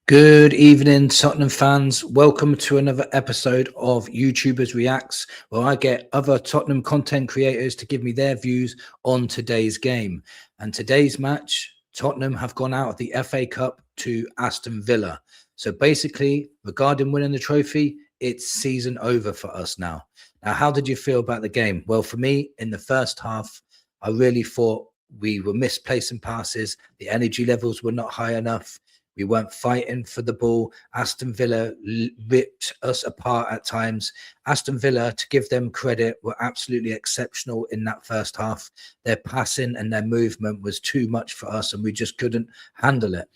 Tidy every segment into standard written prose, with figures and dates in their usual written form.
Good evening, Tottenham fans. Welcome to another episode of YouTubers Reacts, where I get other Tottenham content creators to give me their views on today's game. And today's match, Tottenham have gone out of the FA Cup to Aston Villa. So basically, regarding winning the trophy, it's season over for us now. Now, how did you feel about the game? Well, for me, in the first half, I really thought we were misplacing passes. The energy levels were not high enough. We weren't fighting for the ball. Aston Villa ripped us apart at times. Aston Villa, to give them credit, were absolutely exceptional in that first half. Their passing and their movement was too much for us, and we just couldn't handle it.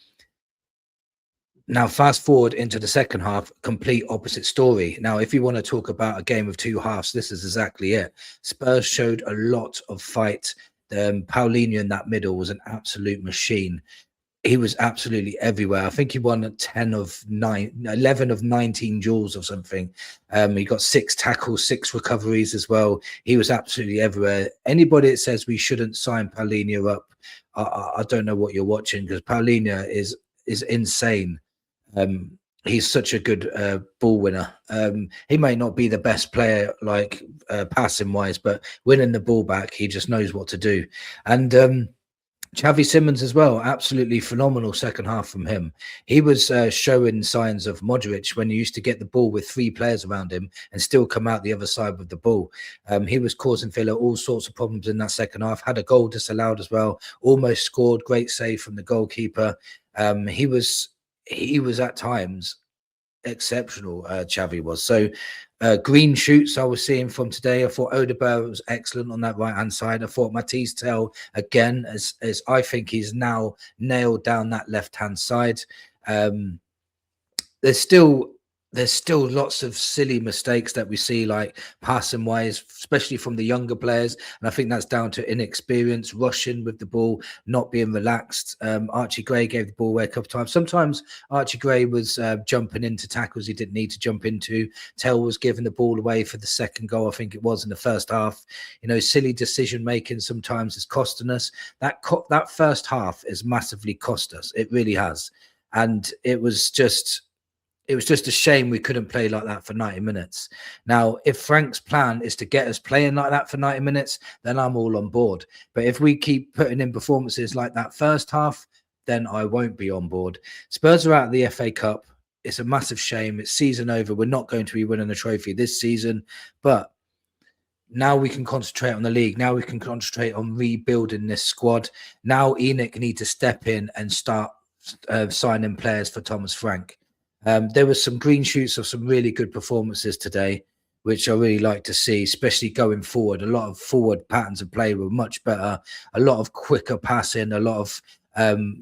Now, fast forward into the second half, complete opposite story. Now, if you want to talk about a game of two halves, this is exactly it. Spurs showed a lot of fight. Paulinho in that middle was an absolute machine. He was absolutely everywhere. I think he won 11 of 19 duels or something. He got 6 tackles, 6 recoveries as well. He was absolutely everywhere. Anybody that says we shouldn't sign Paulinho up, I don't know what you're watching, because Paulinho is insane. He's such a good ball winner. He may not be the best player, like passing wise, but winning the ball back, he just knows what to do. And Xavi Simons as well, absolutely phenomenal second half from him. He was showing signs of Modric when he used to get the ball with 3 players around him and still come out the other side with the ball. He was causing Villa all sorts of problems in that second half, had a goal disallowed as well, almost scored, great save from the goalkeeper. He was at times exceptional, Xavi was. So green shoots I was seeing from today. I thought Odegaard was excellent on that right hand side. I thought Matisse Tell again, as I think he's now nailed down that left hand side. There's still lots of silly mistakes that we see, like passing wise, especially from the younger players. And I think that's down to inexperience, rushing with the ball, not being relaxed. Archie Gray gave the ball away a couple of times. Sometimes Archie Gray was jumping into tackles he didn't need to jump into. Tell was giving the ball away for the second goal, I think it was, in the first half. You know, silly decision making sometimes is costing us. That first half has massively cost us. It really has. And it was just a shame we couldn't play like that for 90 minutes. Now, if Frank's plan is to get us playing like that for 90 minutes, then I'm all on board. But if we keep putting in performances like that first half, then I won't be on board. Spurs are out of the FA Cup. It's a massive shame. It's season over. We're not going to be winning the trophy this season. But now we can concentrate on the league. Now we can concentrate on rebuilding this squad. Now Enoch needs to step in and start signing players for Thomas Frank. There was some green shoots of some really good performances today, which I really like to see, especially going forward. A lot of forward patterns of play were much better, a lot of quicker passing, a lot of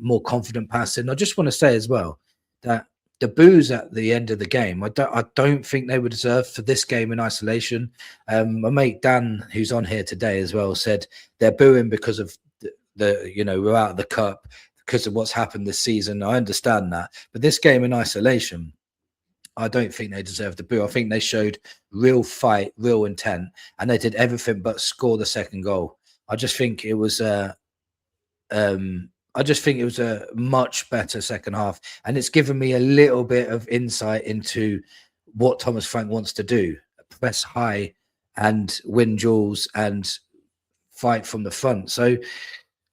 more confident passing. I just want to say as well that the boos at the end of the game, I don't think they were deserved for this game in isolation. My mate Dan, who's on here today as well, said they're booing because of the we're out of the cup, because of what's happened this season. I understand that, but this game in isolation, I don't think they deserve the boo. I think they showed real fight, real intent, and they did everything but score the second goal. I just think it was a much better second half, and it's given me a little bit of insight into what Thomas Frank wants to do: press high and win duels and fight from the front. So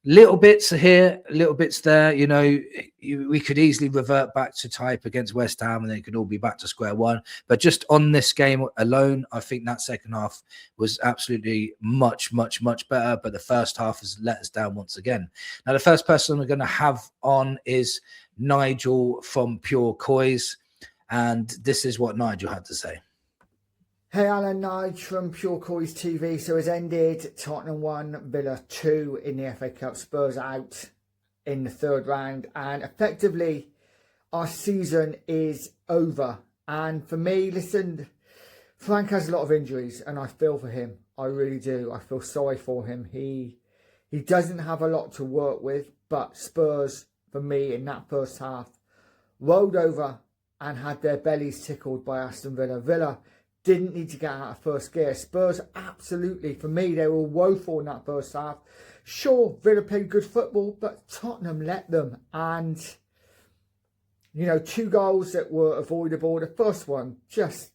little bits here, little bits there. We could easily revert back to type against West Ham and they could all be back to square one. But just on this game alone, I think that second half was absolutely much, much, much better. But the first half has let us down once again. Now, the first person we're going to have on is Nigel from Pure Coys. And this is what Nigel had to say. Hey Alan, Nigel from Pure Coys TV. So it's ended Tottenham 1, Villa 2 in the FA Cup. Spurs out in the third round. And effectively, our season is over. And for me, listen, Frank has a lot of injuries and I feel for him. I really do. I feel sorry for him. He He doesn't have a lot to work with, but Spurs, for me, in that first half, rolled over and had their bellies tickled by Aston Villa. Villa didn't need to get out of first gear. Spurs, absolutely, for me, they were woeful in that first half. Sure, Villa played good football, but Tottenham let them. And, you know, 2 goals that were avoidable. The first one, just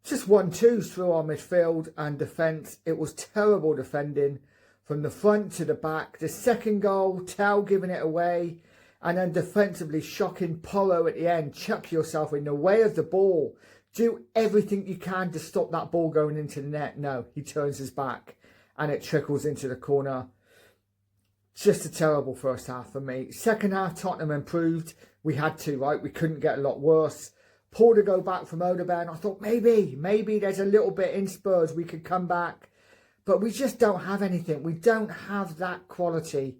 1-2s through our midfield and defence. It was terrible defending from the front to the back. The second goal, Tell giving it away. And then defensively shocking Porro at the end. Chuck yourself in the way of the ball. Do everything you can to stop that ball going into the net. No, he turns his back and it trickles into the corner. Just a terrible first half for me. Second half, Tottenham improved. We had to, right? We couldn't get a lot worse. Paul to go back from Odegaard. I thought maybe there's a little bit in Spurs. We could come back. But we just don't have anything. We don't have that quality.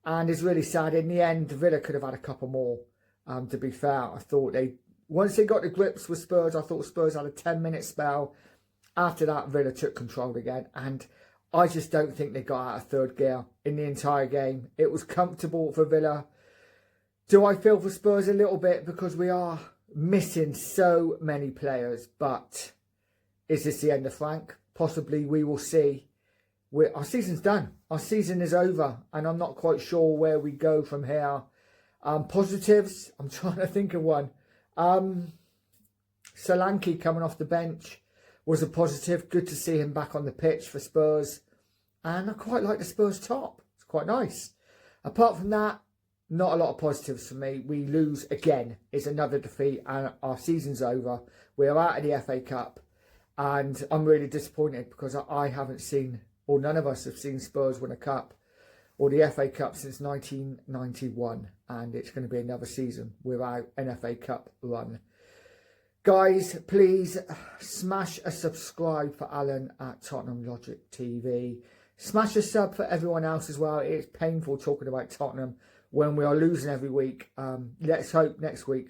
And it's really sad. In the end, Villa could have had a couple more. To be fair, I thought once they got the grips with Spurs, I thought Spurs had a 10-minute spell. After that, Villa took control again. And I just don't think they got out of third gear in the entire game. It was comfortable for Villa. Do I feel for Spurs a little bit because we are missing so many players? But is this the end of Frank? Possibly. We will see. Our season's done. Our season is over. And I'm not quite sure where we go from here. Positives. I'm trying to think of one. Solanke coming off the bench was a positive. Good to see him back on the pitch for Spurs. And I quite like the Spurs top. It's quite nice. Apart from that, not a lot of positives for me. We lose again. It's another defeat and our season's over. We're out of the FA Cup. And I'm really disappointed because I haven't seen, or none of us have seen Spurs win a cup or the FA Cup since 1991. And it's going to be another season without an FA Cup run. Guys, please smash a subscribe for Alan at Tottenham Logic TV. Smash a sub for everyone else as well. It's painful talking about Tottenham when we are losing every week. Let's hope next week,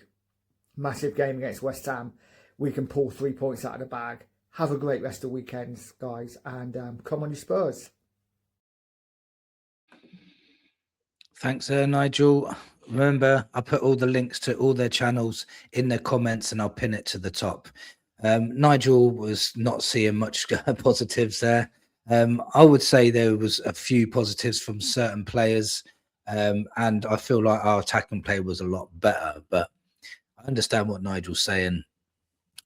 massive game against West Ham, we can pull 3 points out of the bag. Have a great rest of the weekends, guys, and come on you Spurs. Thanks, Nigel. Remember, I put all the links to all their channels in the comments and I'll pin it to the top. Nigel was not seeing much positives there. I would say there was a few positives from certain players, and I feel like our attacking play was a lot better. But I understand what Nigel's saying.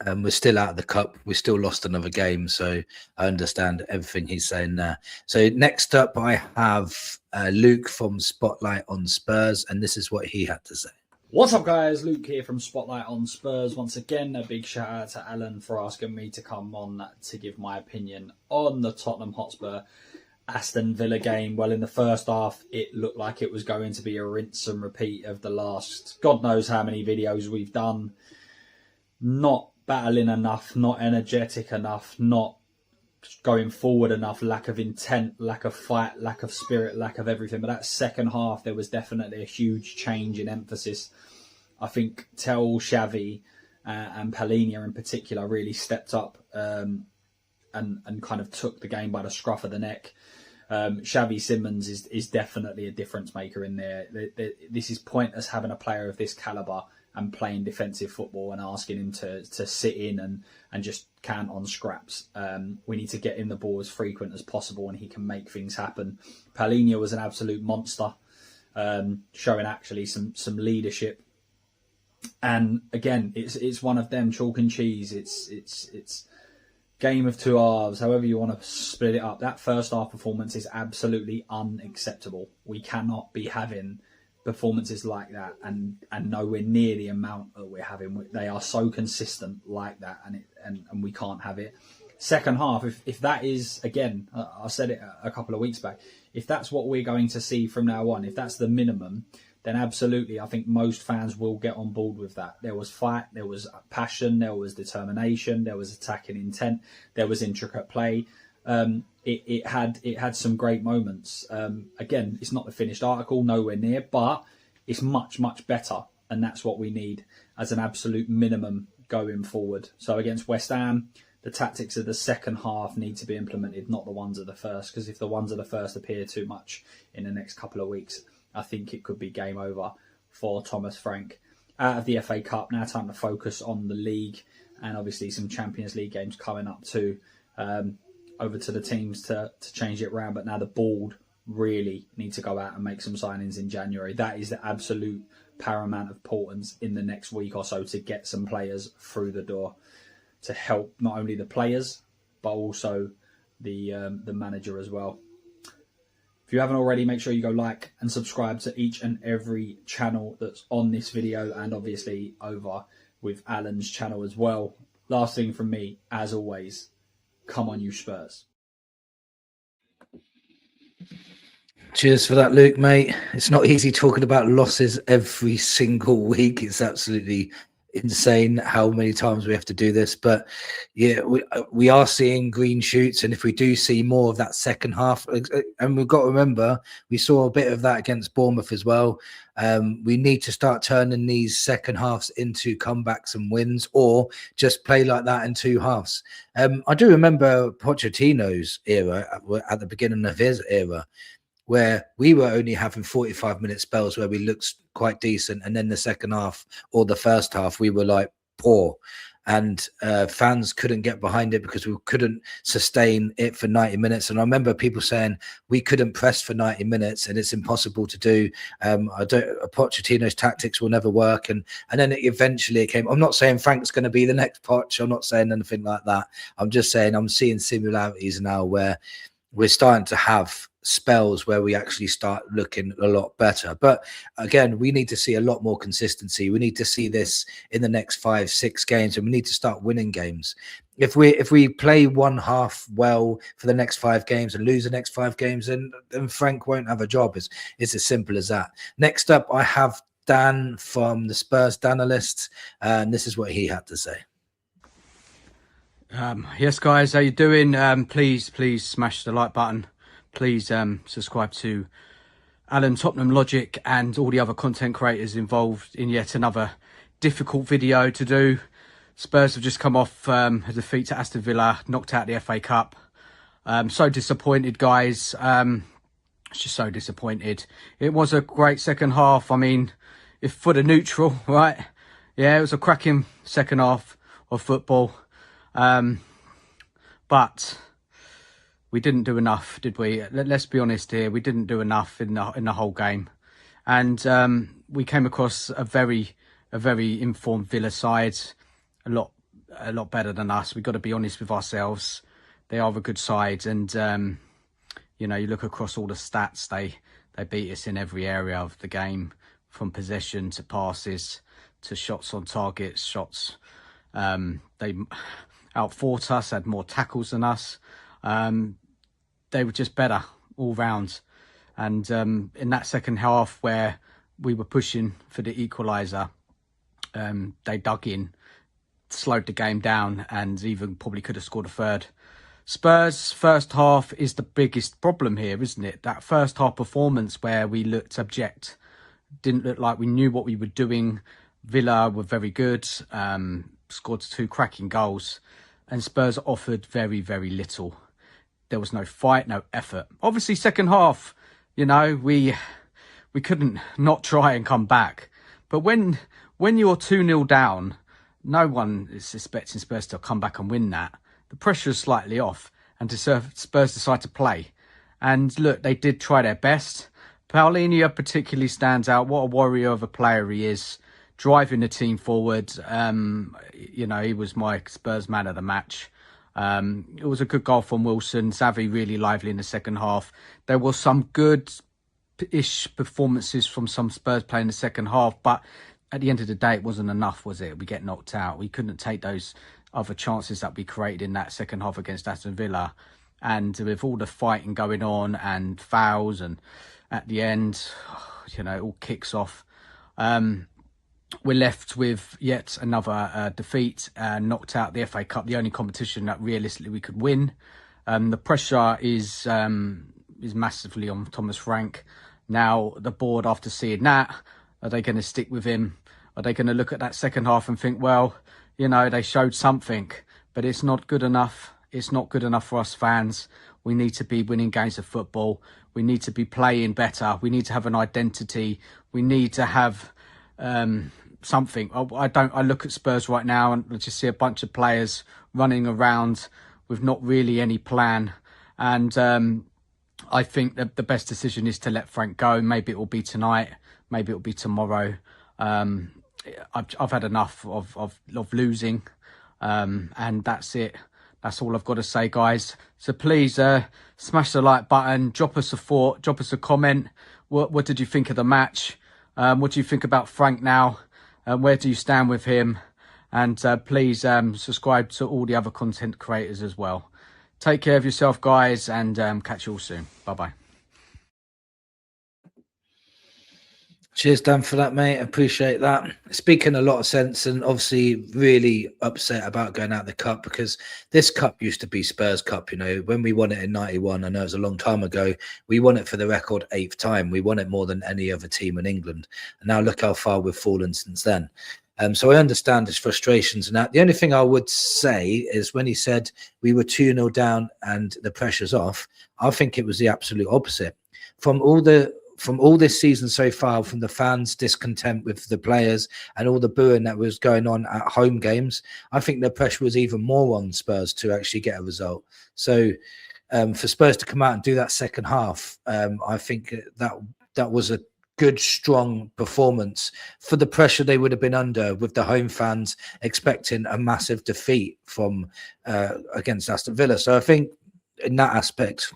We're still out of the cup. We still lost another game, so I understand everything he's saying there. So next up, I have Luke from Spotlight on Spurs, and this is what he had to say. What's up, guys? Luke here from Spotlight on Spurs. Once again, a big shout out to Alan for asking me to come on to give my opinion on the Tottenham Hotspur Aston Villa game. Well, in the first half, it looked like it was going to be a rinse and repeat of the last God knows how many videos we've done. Not battling enough, not energetic enough, not going forward enough, lack of intent, lack of fight, lack of spirit, lack of everything. But that second half, there was definitely a huge change in emphasis. I think Tell, Xavi and Palhinha in particular really stepped up and kind of took the game by the scruff of the neck. Xavi Simons is definitely a difference maker in there. This is pointless having a player of this calibre and playing defensive football and asking him to sit in and just count on scraps. We need to get him the ball as frequent as possible and he can make things happen. Palhinha was an absolute monster, showing actually some leadership. And again, it's one of them, chalk and cheese. It's game of two halves, however you want to split it up. That first half performance is absolutely unacceptable. We cannot be having performances like that and nowhere near the amount that we're having. They are so consistent like that, and we can't have it. Second half, if that is, again, I said it a couple of weeks back, if that's what we're going to see from now on, if that's the minimum, then absolutely, I think most fans will get on board with that. There was fight, there was passion, there was determination, there was attacking intent, there was intricate play. It had some great moments. Again, it's not the finished article, nowhere near, but it's much, much better. And that's what we need as an absolute minimum going forward. So against West Ham, the tactics of the second half need to be implemented, not the ones of the first. Because if the ones of the first appear too much in the next couple of weeks, I think it could be game over for Thomas Frank. Out of the FA Cup, now time to focus on the league, and obviously some Champions League games coming up too. Over to the teams to change it around. But now the board really need to go out and make some signings in January. That is the absolute paramount importance in the next week or so, to get some players through the door to help not only the players but also the manager as well. If you haven't already, make sure you go like and subscribe to each and every channel that's on this video, and obviously over with Alan's channel as well. Last thing from me, as always, come on you Spurs. Cheers for that, Luke, mate. It's not easy talking about losses every single week. It's absolutely insane how many times we have to do this. But yeah, we are seeing green shoots. And if we do see more of that second half, and we've got to remember, we saw a bit of that against Bournemouth as well. We need to start turning these second halves into comebacks and wins, or just play like that in two halves. I do remember Pochettino's era, at the beginning of his era, where we were only having 45-minute spells where we looked quite decent, and then the second half or the first half we were like poor, and fans couldn't get behind it because we couldn't sustain it for 90 minutes. And I remember people saying we couldn't press for 90 minutes and it's impossible to do. Pochettino's tactics will never work, and then eventually it came. I'm not saying Frank's going to be the next Poch, I'm not saying anything like that. I'm just saying I'm seeing similarities now where we're starting to have spells where we actually start looking a lot better. But again, we need to see a lot more consistency. We need to see this in the next 5-6 games, and we need to start winning games. If we play one half well for the next 5 games and lose the next 5 games, then Frank won't have a job. It's as simple as that. Next up, I have Dan from the Spurs Danalysts, and this is what he had to say. Yes, guys, how you doing? Please smash the like button. Please subscribe to Alan, Tottenham Logic, and all the other content creators involved in yet another difficult video to do. Spurs have just come off a defeat to Aston Villa, knocked out the FA Cup. So disappointed, guys. Just so disappointed. It was a great second half. I mean, if for the neutral, right? Yeah, it was a cracking second half of football. But we didn't do enough, did we? Let's be honest here. We didn't do enough in the whole game, and we came across a very informed Villa side, a lot better than us. We've got to be honest with ourselves. They are a good side, and you know, you look across all the stats, they beat us in every area of the game, from possession to passes to shots on target, shots. They outfought us, had more tackles than us. They were just better all round. And in that second half where we were pushing for the equaliser, they dug in, slowed the game down, and even probably could have scored a third. Spurs' first half is the biggest problem here, isn't it? That first half performance where we looked abject, didn't look like we knew what we were doing. Villa were very good, scored 2 cracking goals, and Spurs offered very little. There was no fight, no effort. Obviously, second half, you know, we couldn't not try and come back. But when you're 2-0 down, no one is expecting Spurs to come back and win that. The pressure is slightly off, and Spurs decide to play. And look, they did try their best. Paulinho particularly stands out. What a warrior of a player he is, driving the team forward. You know, he was my Spurs man of the match. It was a good goal from Wilson. Xavi really lively in the second half. There was some good-ish performances from some Spurs playing in the second half, but at the end of the day, it wasn't enough, was it? We get knocked out. We couldn't take those other chances that we created in that second half against Aston Villa. And with all the fighting going on and fouls, and at the end, you know, it all kicks off. We're left with yet another defeat, knocked out the FA Cup, the only competition that realistically we could win. The pressure is massively on Thomas Frank. Now, the board, after seeing that, are they going to stick with him? Are they going to look at that second half and think, well, you know, they showed something, but it's not good enough. It's not good enough for us fans. We need to be winning games of football. We need to be playing better. We need to have an identity. We need to have something. I look at Spurs right now and I just see a bunch of players running around with not really any plan. And I think that the best decision is to let Frank go. Maybe it will be tonight. Maybe it will be tomorrow. I've had enough of losing, and that's it. That's all I've got to say, guys. So please smash the like button, drop us a thought, drop us a comment. What did you think of the match? What do you think about Frank now? Where do you stand with him? And please subscribe to all the other content creators as well. Take care of yourself, guys, and catch you all soon. Bye-bye. Cheers, Dan, for that, mate. Appreciate that. Speaking a lot of sense, and obviously really upset about going out the cup, because this cup used to be Spurs Cup. You know, when we won it in '91, I know it was a long time ago, we won it for the record 8th time. We won it more than any other team in England. And now look how far we've fallen since then. So I understand his frustrations and that. The only thing I would say is when he said we were 2-0 down and the pressure's off, I think it was the absolute opposite. From all this season so far, from the fans' discontent with the players and all the booing that was going on at home games, I think the pressure was even more on Spurs to actually get a result. So for Spurs to come out and do that second half, I think that was a good, strong performance for the pressure they would have been under, with the home fans expecting a massive defeat from against Aston Villa. So I think in that aspect,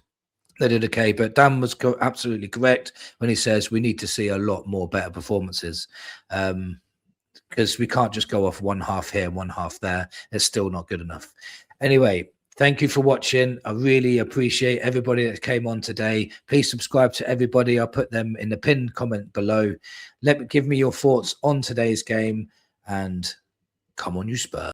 they did okay. But Dan was absolutely correct when he says we need to see a lot more better performances, because we can't just go off one half here, one half there. It's still not good enough. Anyway, thank you for watching. I really appreciate everybody that came on today. Please subscribe to everybody. I'll put them in the pinned comment below. Give me your thoughts on today's game, and come on, you Spurs.